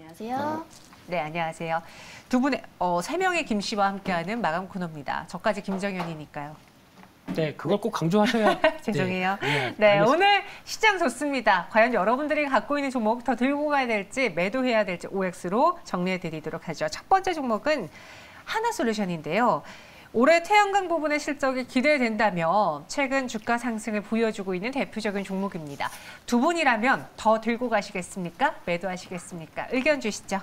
안녕하세요. 네, 안녕하세요. 두 분의 세 명의 김 씨와 함께하는 마감 코너입니다. 저까지 김정현이니까요. 네, 그걸 꼭 강조하셔야. 죄송해요. 네, 네, 오늘 시장 좋습니다. 과연 여러분들이 갖고 있는 종목 더 들고 가야 될지 매도해야 될지 OX로 정리해드리도록 하죠. 첫 번째 종목은 하나솔루션인데요. 올해 태양광 부분의 실적이 기대된다면 최근 주가 상승을 보여주고 있는 대표적인 종목입니다. 두 분이라면 더 들고 가시겠습니까? 매도하시겠습니까? 의견 주시죠.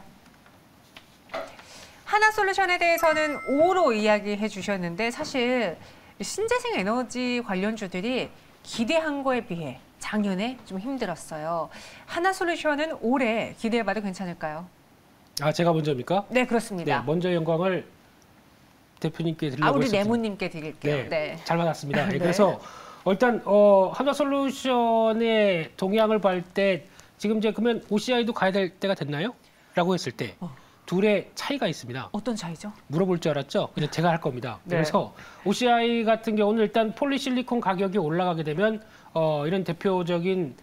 하나솔루션에 대해서는 5로 이야기해 주셨는데 사실 신재생 에너지 관련주들이 기대한 거에 비해 작년에 좀 힘들었어요. 하나솔루션은 올해 기대해봐도 괜찮을까요? 아, 제가 먼저입니까? 네, 그렇습니다. 네, 먼저 영광을 대표님께 드리려고 우리 했었죠. 내무님께 드릴게요. 네, 네. 잘 받았습니다. 네. 그래서 일단 하나솔루션의 동향을 볼 때 지금 이제 그러면 OCI도 가야 될 때가 됐나요? 라고 했을 때 둘의 차이가 있습니다. 어떤 차이죠? 물어볼 줄 알았죠? 그냥 제가 할 겁니다. 네. 그래서 OCI 같은 경우는 일단 폴리실리콘 가격이 올라가게 되면 이런 대표적인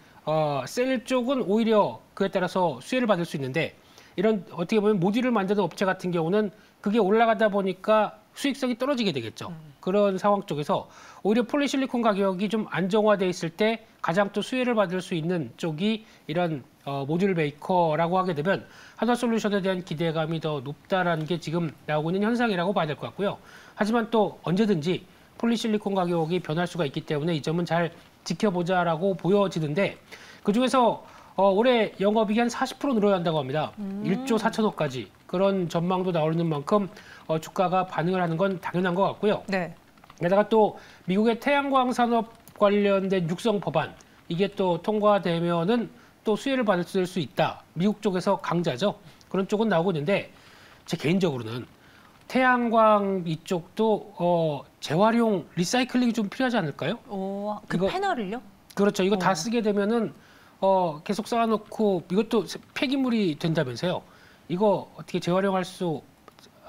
셀 쪽은 오히려 그에 따라서 수혜를 받을 수 있는데 이런 어떻게 보면 모듈을 만드는 업체 같은 경우는 그게 올라가다 보니까 수익성이 떨어지게 되겠죠. 그런 상황 쪽에서 오히려 폴리실리콘 가격이 좀 안정화돼 있을 때 가장 또 수혜를 받을 수 있는 쪽이 이런 모듈 메이커라고 하게 되면 하나솔루션에 대한 기대감이 더 높다라는 게 지금 나오고 있는 현상이라고 봐야 될 것 같고요. 하지만 또 언제든지 폴리실리콘 가격이 변할 수가 있기 때문에 이 점은 잘 지켜보자라고 보여지는데 그중에서 올해 영업이익이 한 40% 늘어야 한다고 합니다. 1조 4천억까지. 그런 전망도 나오는 만큼 주가가 반응을 하는 건 당연한 것 같고요. 네. 게다가 또 미국의 태양광 산업 관련된 육성 법안 이게 또 통과되면은 또 수혜를 받을 수 있다. 미국 쪽에서 강자죠. 그런 쪽은 나오고 있는데 제 개인적으로는 태양광 이쪽도 재활용 리사이클링이 좀 필요하지 않을까요? 그 패널을요? 그렇죠. 이거 다 쓰게 되면은 계속 쌓아놓고 이것도 폐기물이 된다면서요. 이거 어떻게 재활용할 수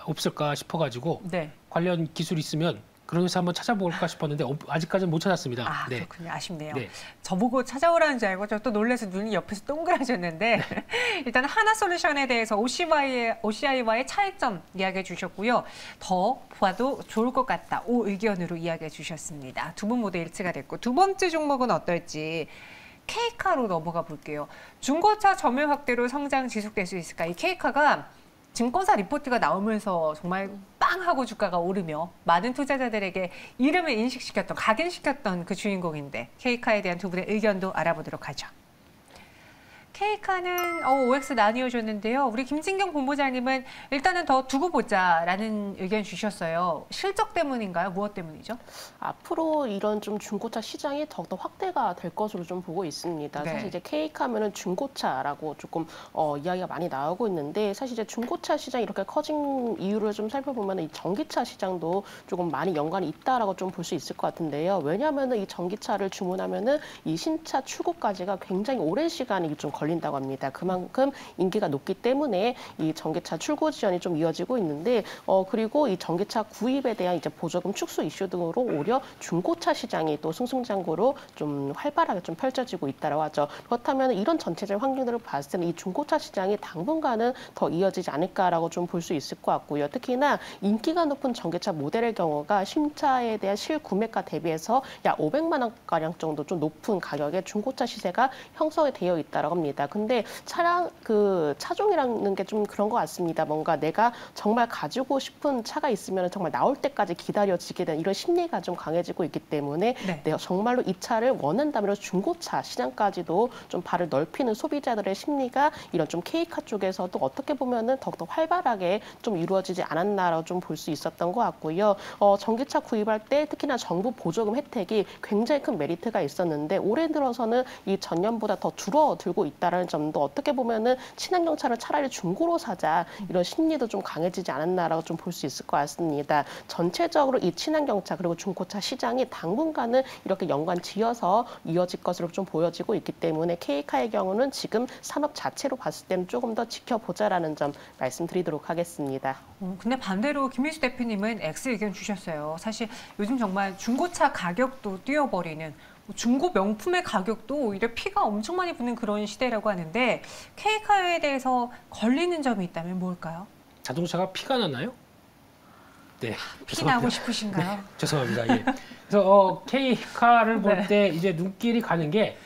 없을까 싶어가지고 네. 관련 기술이 있으면 그런 회사 한번 찾아볼까 싶었는데 아직까지는 못 찾았습니다. 아, 네. 그렇군요. 아쉽네요. 네. 저보고 찾아오라는 줄 알고 저 또 놀라서 눈이 옆에서 동그라졌는데 일단 하나솔루션에 대해서 OCI와의 차이점 이야기해 주셨고요. 더 봐도 좋을 것 같다. 오 의견으로 이야기해 주셨습니다. 두 분 모두 일치가 됐고 두 번째 종목은 어떨지 K카로 넘어가 볼게요. 중고차 점유율 확대로 성장 지속될 수 있을까? 이 K카가 증권사 리포트가 나오면서 정말 빵 하고 주가가 오르며 많은 투자자들에게 이름을 인식시켰던, 각인시켰던 그 주인공인데 K카에 대한 두 분의 의견도 알아보도록 하죠. K카는 OX 나뉘어줬는데요. 우리 김진경 본부장님은 일단은 더 두고 보자라는 의견 주셨어요. 실적 때문인가요? 무엇 때문이죠? 앞으로 이런 좀 중고차 시장이 더욱더 확대가 될 것으로 좀 보고 있습니다. 네. 사실 이제 K카면은 중고차라고 조금 이야기가 많이 나오고 있는데 사실 이제 중고차 시장이 이렇게 커진 이유를 좀 살펴보면 이 전기차 시장도 조금 많이 연관이 있다라고 좀 볼 수 있을 것 같은데요. 왜냐하면은 이 전기차를 주문하면은 이 신차 출고까지가 굉장히 오랜 시간이 좀 걸린다고 합니다. 그만큼 인기가 높기 때문에 이 전기차 출고 지연이 좀 이어지고 있는데 그리고 이 전기차 구입에 대한 이제 보조금 축소 이슈 등으로 오히려 중고차 시장이 또 승승장구로 좀 활발하게 좀 펼쳐지고 있다고 하죠. 그렇다면 이런 전체적 환경들을 봤을 때는 이 중고차 시장이 당분간은 더 이어지지 않을까라고 좀 볼 수 있을 것 같고요. 특히나 인기가 높은 전기차 모델의 경우가 신차에 대한 실구매가 대비해서 약 500만 원가량 정도 좀 높은 가격의 중고차 시세가 형성이 되어 있다고 합니다. 근데 차종이라는 게 좀 그런 것 같습니다. 뭔가 내가 정말 가지고 싶은 차가 있으면 정말 나올 때까지 기다려지게 되는 이런 심리가 좀 강해지고 있기 때문에 네. 내가 정말로 이 차를 원한다면 중고차 시장까지도 좀 발을 넓히는 소비자들의 심리가 이런 좀 K카 쪽에서도 어떻게 보면은 더욱더 활발하게 좀 이루어지지 않았나라고 좀 볼 수 있었던 것 같고요. 전기차 구입할 때 특히나 정부 보조금 혜택이 굉장히 큰 메리트가 있었는데 올해 들어서는 이 전년보다 더 줄어들고 있다는 점도 어떻게 보면은 친환경차를 차라리 중고로 사자 이런 심리도 좀 강해지지 않았나라고 좀 볼 수 있을 것 같습니다. 전체적으로 이 친환경차 그리고 중고차 시장이 당분간은 이렇게 연관 지어서 이어질 것으로 좀 보여지고 있기 때문에 K카의 경우는 지금 산업 자체로 봤을 때는 조금 더 지켜보자라는 점 말씀드리도록 하겠습니다. 근데 반대로 김민수 대표님은 X 의견 주셨어요. 사실 요즘 정말 중고차 가격도 뛰어버리는 중고 명품의 가격도 오히려 피가 엄청 많이 붙는 그런 시대라고 하는데 K카에 대해서 걸리는 점이 있다면 뭘까요? 자동차가 피가 나나요? 네. 피 죄송합니다. 나고 싶으신가요? 죄송합니다. 예. 그래서 K카를 볼 네. 때 이제 눈길이 가는 게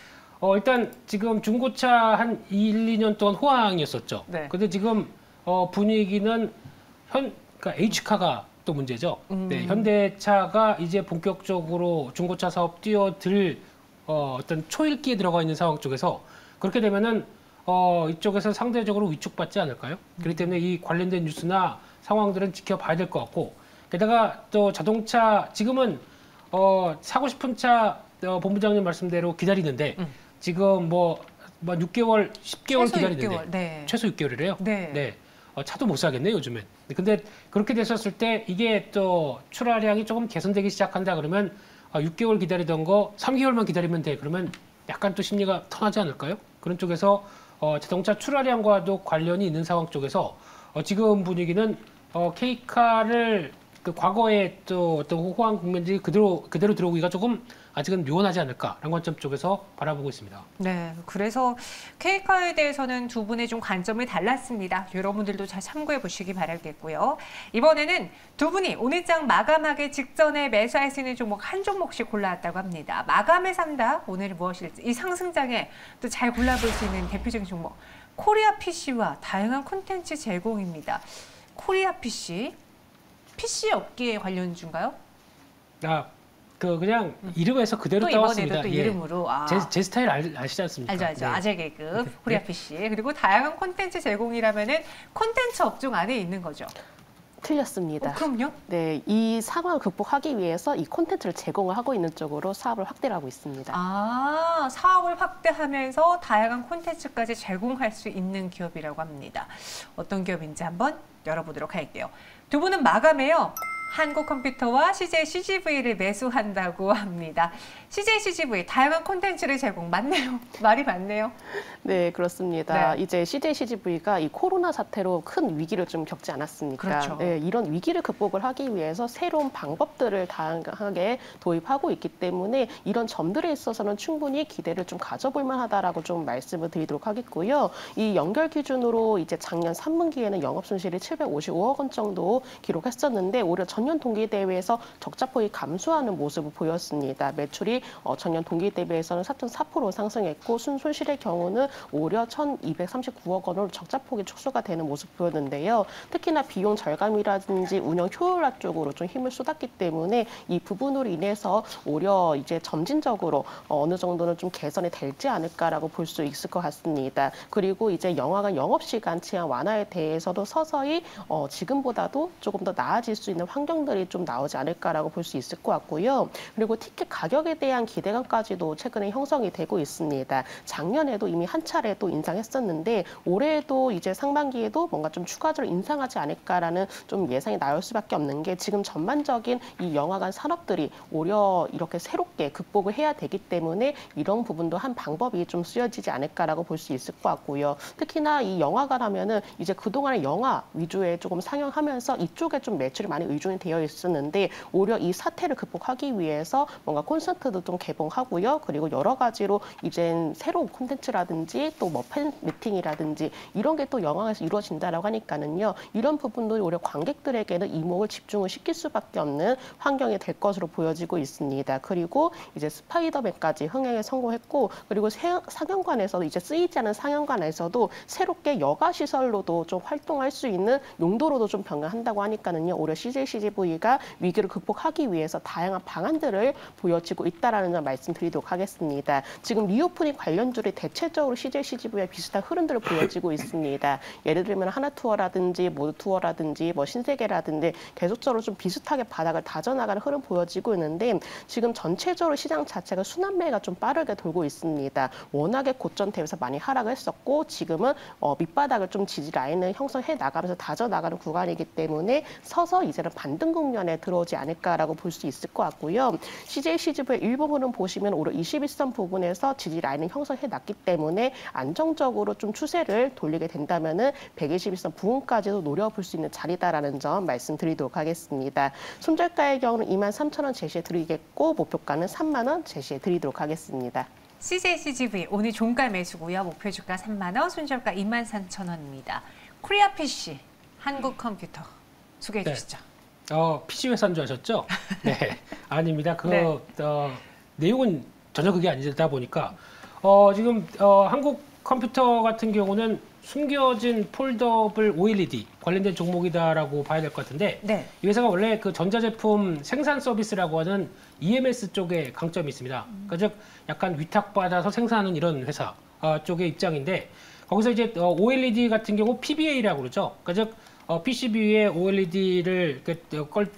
일단 지금 중고차 한 1, 2년 동안 호황이었었죠. 네. 근데 지금 분위기는 그러니까 H카가 또 문제죠. 네, 현대차가 이제 본격적으로 중고차 사업 뛰어들 어떤 초읽기에 들어가 있는 상황 쪽에서 그렇게 되면은 이쪽에서 상대적으로 위축받지 않을까요? 그렇기 때문에 이 관련된 뉴스나 상황들은 지켜봐야 될 것 같고 게다가 또 자동차 지금은 사고 싶은 차 본부장님 말씀대로 기다리는데 지금 뭐 6개월, 10개월 최소 기다리는데 6개월, 네. 최소 6개월이래요. 네. 네. 차도 못 사겠네요, 요즘엔. 근데 그렇게 됐었을 때 이게 또 출하량이 조금 개선되기 시작한다 그러면 6개월 기다리던 거 3개월만 기다리면 돼. 그러면 약간 또 심리가 편하지 않을까요? 그런 쪽에서 자동차 출하량과도 관련이 있는 상황 쪽에서 지금 분위기는 K카를 그 과거에 또 어떤 호황 국면들이 그대로 들어오기가 조금 아직은 묘하지 않을까라는 관점 쪽에서 바라보고 있습니다. 네, 그래서 K카에 대해서는 두 분의 좀 관점이 달랐습니다. 여러분들도 잘 참고해 보시기 바라겠고요. 이번에는 두 분이 오늘 장 마감하기 직전에 매수할 수 있는 종목 한 종목씩 골라왔다고 합니다. 마감에 산다, 오늘 무엇일지 이 상승장에 또 잘 골라볼 수 있는 대표적인 종목 코리아 PC와 다양한 콘텐츠 제공입니다. 코리아 PC 업계에 관련주인가요? 그냥 이름에서 그대로 또 따왔습니다. 이번에도 또 예. 이름으로 제 스타일 아시지 않습니까? 알죠. 네. 아재 계급 코리아 PC 그리고 다양한 콘텐츠 제공이라면은 콘텐츠 업종 안에 있는 거죠. 틀렸습니다. 그럼요. 네, 이 상황을 극복하기 위해서 이 콘텐츠를 제공을 하고 있는 쪽으로 사업을 확대를 하고 있습니다. 사업을 확대하면서 다양한 콘텐츠까지 제공할 수 있는 기업이라고 합니다. 어떤 기업인지 한번 열어보도록 할게요. 두 분은 마감해요. 한국컴퓨터와 CJ CGV를 매수한다고 합니다. CJ CGV 다양한 콘텐츠를 제공 맞네요. 말이 맞네요. 네, 그렇습니다. 네. 이제 CJ CGV가 이 코로나 사태로 큰 위기를 좀 겪지 않았습니까? 그렇죠. 네, 이런 위기를 극복을 하기 위해서 새로운 방법들을 다양하게 도입하고 있기 때문에 이런 점들에 있어서는 충분히 기대를 좀 가져볼 만하다라고 좀 말씀을 드리도록 하겠고요. 이 연결 기준으로 이제 작년 3분기에는 영업 손실이 755억 원 정도 기록했었는데 오히려 전년 동기 대비해서 적자폭이 감소하는 모습을 보였습니다. 매출이 전년 동기 대비해서는 4.4% 상승했고 순손실의 경우는 오히려 1,239억 원으로 적자폭이 축소가 되는 모습 보였는데요. 특히나 비용 절감이라든지 운영 효율화 쪽으로 좀 힘을 쏟았기 때문에 이 부분으로 인해서 오히려 이제 점진적으로 어느 정도는 좀 개선이 될지 않을까라고 볼 수 있을 것 같습니다. 그리고 이제 영화관 영업시간 제한 완화에 대해서도 서서히 지금보다도 조금 더 나아질 수 있는 환경들이 좀 나오지 않을까라고 볼 수 있을 것 같고요. 그리고 티켓 가격에 대한 기대감까지도 최근에 형성이 되고 있습니다. 작년에도 이미 한 차례 또 인상했었는데 올해도 이제 상반기에도 뭔가 좀 추가적으로 인상하지 않을까라는 좀 예상이 나올 수밖에 없는 게 지금 전반적인 이 영화관 산업들이 오히려 이렇게 새롭게 극복을 해야 되기 때문에 이런 부분도 한 방법이 좀 쓰여지지 않을까라고 볼 수 있을 것 같고요. 특히나 이 영화관 하면은 이제 그동안에 영화 위주에 조금 상영하면서 이쪽에 좀 매출이 많이 의존이 되어 있었는데 오히려 이 사태를 극복하기 위해서 뭔가 콘서트도 좀 개봉하고요. 그리고 여러 가지로 이젠 새로운 콘텐츠라든지 또 뭐 팬 미팅이라든지 이런 게 또 영화관에서 이루어진다라고 하니까는요. 이런 부분도 오히려 관객들에게는 이목을 집중을 시킬 수밖에 없는 환경이 될 것으로 보여지고 있습니다. 그리고 이제 스파이더맨까지 흥행에 성공했고 그리고 상영관에서도 이제 쓰이지 않은 상영관에서도 새롭게 여가 시설로도 좀 활동할 수 있는 용도로도 좀 변경한다고 하니까는요. 오히려 CJ CGV가 위기를 극복하기 위해서 다양한 방안들을 보여지고 있다라는 점 말씀드리도록 하겠습니다. 지금 리오프닝 관련주들이 대체적으로 CJ CGV와 비슷한 흐름들을 보여지고 있습니다. 예를 들면 하나투어라든지 모두투어라든지 뭐 신세계라든지 계속적으로 좀 비슷하게 바닥을 다져나가는 흐름 보여지고 있는데 지금 전체적으로 시장 자체가 순환매가 좀 빠르게 돌고 있습니다. 워낙에 고점 대비해서 많이 하락을 했었고 지금은 밑바닥을 좀 지지 라인을 형성해 나가면서 다져나가는 구간이기 때문에 서서 이제는 반등 반등 국면에 들어오지 않을까라고 볼 수 있을 것 같고요. CJ CGV의 일부분은 보시면 오늘 21선 부근에서 지지 라인을 형성해 놨기 때문에 안정적으로 좀 추세를 돌리게 된다면은 121선 부근까지도 노려볼 수 있는 자리다라는 점 말씀드리도록 하겠습니다. 손절가의 경우는 23,000원 제시해 드리겠고 목표가는 3만 원 제시해 드리도록 하겠습니다. CJ CGV 오늘 종가 매수고요. 목표 주가 3만 원, 손절가 23,000원입니다. 코리아 PC, 한국 컴퓨터 소개해 주시죠. PC 회사인 줄 아셨죠? 네, 아닙니다. 네. 내용은 전혀 그게 아니다 보니까 지금 한국 컴퓨터 같은 경우는 숨겨진 폴더블 OLED 관련된 종목이다라고 봐야 될 것 같은데 네. 이 회사가 원래 그 전자제품 생산 서비스라고 하는 EMS 쪽에 강점이 있습니다. 그러니까 즉 약간 위탁받아서 생산하는 이런 회사 쪽의 입장인데 거기서 이제 OLED 같은 경우 PBA라고 그러죠. 그러니까 즉 PCB 위에 OLED를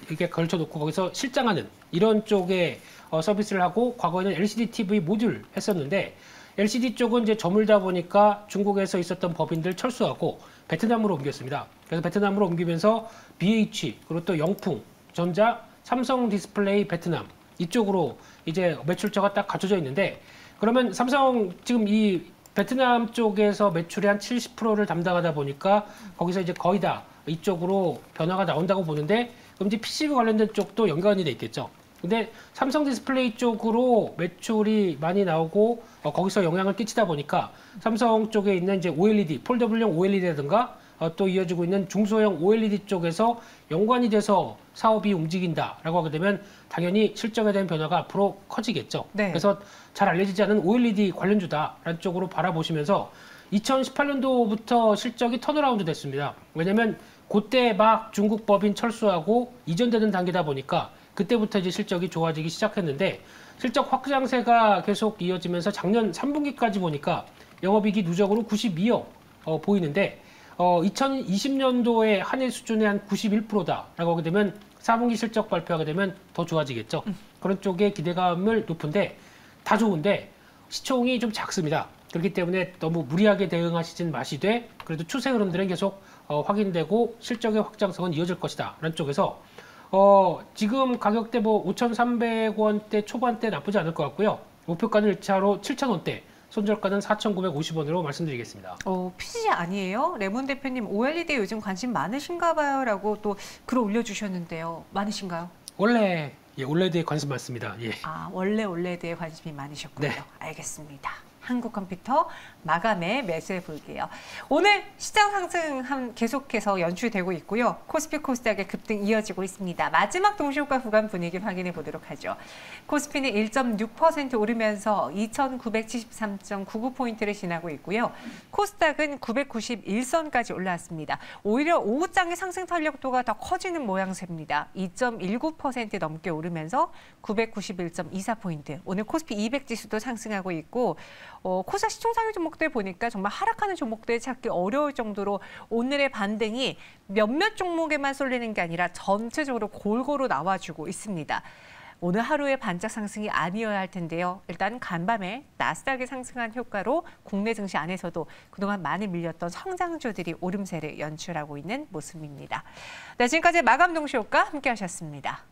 이렇게 걸쳐놓고 거기서 실장하는 이런 쪽의 서비스를 하고 과거에는 LCD TV 모듈 했었는데 LCD 쪽은 이제 저물다 보니까 중국에서 있었던 법인들 철수하고 베트남으로 옮겼습니다. 그래서 베트남으로 옮기면서 BH 그리고 또 영풍, 전자, 삼성 디스플레이 베트남 이쪽으로 이제 매출처가 딱 갖춰져 있는데 그러면 삼성 지금 이 베트남 쪽에서 매출의 한 70%를 담당하다 보니까 거기서 이제 거의 다 이쪽으로 변화가 나온다고 보는데 그럼 이제 PCB 관련된 쪽도 연관이 돼 있겠죠. 근데 삼성 디스플레이 쪽으로 매출이 많이 나오고 거기서 영향을 끼치다 보니까 삼성 쪽에 있는 이제 OLED, 폴더블용 OLED라든가 또 이어지고 있는 중소형 OLED 쪽에서 연관이 돼서 사업이 움직인다라고 하게 되면 당연히 실적에 대한 변화가 앞으로 커지겠죠. 네. 그래서 잘 알려지지 않은 OLED 관련주다라는 쪽으로 바라보시면서 2018년도부터 실적이 턴어라운드 됐습니다. 왜냐하면 그때 막 중국 법인 철수하고 이전되는 단계다 보니까 그때부터 이제 실적이 좋아지기 시작했는데 실적 확장세가 계속 이어지면서 작년 3분기까지 보니까 영업이익이 누적으로 92억 보이는데 2020년도에 한 해 수준의 한 91%다라고 하게 되면 4분기 실적 발표하게 되면 더 좋아지겠죠. 그런 쪽에 기대감을 높은데 다 좋은데 시총이 좀 작습니다. 그렇기 때문에 너무 무리하게 대응하시진 마시되 그래도 추세 흐름들은 계속 확인되고 실적의 확장성은 이어질 것이다 라는 쪽에서 지금 가격대 뭐 5,300원대 초반대 나쁘지 않을 것 같고요. 목표가는 1차로 7,000원대, 손절가는 4,950원으로 말씀드리겠습니다. PC 아니에요? 레몬 대표님 OLED에 요즘 관심 많으신가 봐요 라고 또 글 올려주셨는데요. 많으신가요? 원래 OLED에 관심 많습니다. 예. 원래 OLED에 관심이 많으셨군요. 네. 알겠습니다. 한국 컴퓨터 마감에 매수해 볼게요. 오늘 시장 상승 계속해서 연출되고 있고요. 코스피 코스닥의 급등 이어지고 있습니다. 마지막 동시효과 구간 분위기 확인해 보도록 하죠. 코스피는 1.6% 오르면서 2,973.99포인트를 지나고 있고요. 코스닥은 991선까지 올라왔습니다. 오히려 오후장의 상승 탄력도가 더 커지는 모양새입니다. 2.19% 넘게 오르면서 991.24포인트. 오늘 코스피 200 지수도 상승하고 있고 코스닥 시총상위 종목들 보니까 정말 하락하는 종목들 찾기 어려울 정도로 오늘의 반등이 몇몇 종목에만 쏠리는 게 아니라 전체적으로 골고루 나와주고 있습니다. 오늘 하루의 반짝 상승이 아니어야 할 텐데요. 일단 간밤에 나스닥이 상승한 효과로 국내 증시 안에서도 그동안 많이 밀렸던 성장주들이 오름세를 연출하고 있는 모습입니다. 네, 지금까지 마감 동시효과 함께 하셨습니다.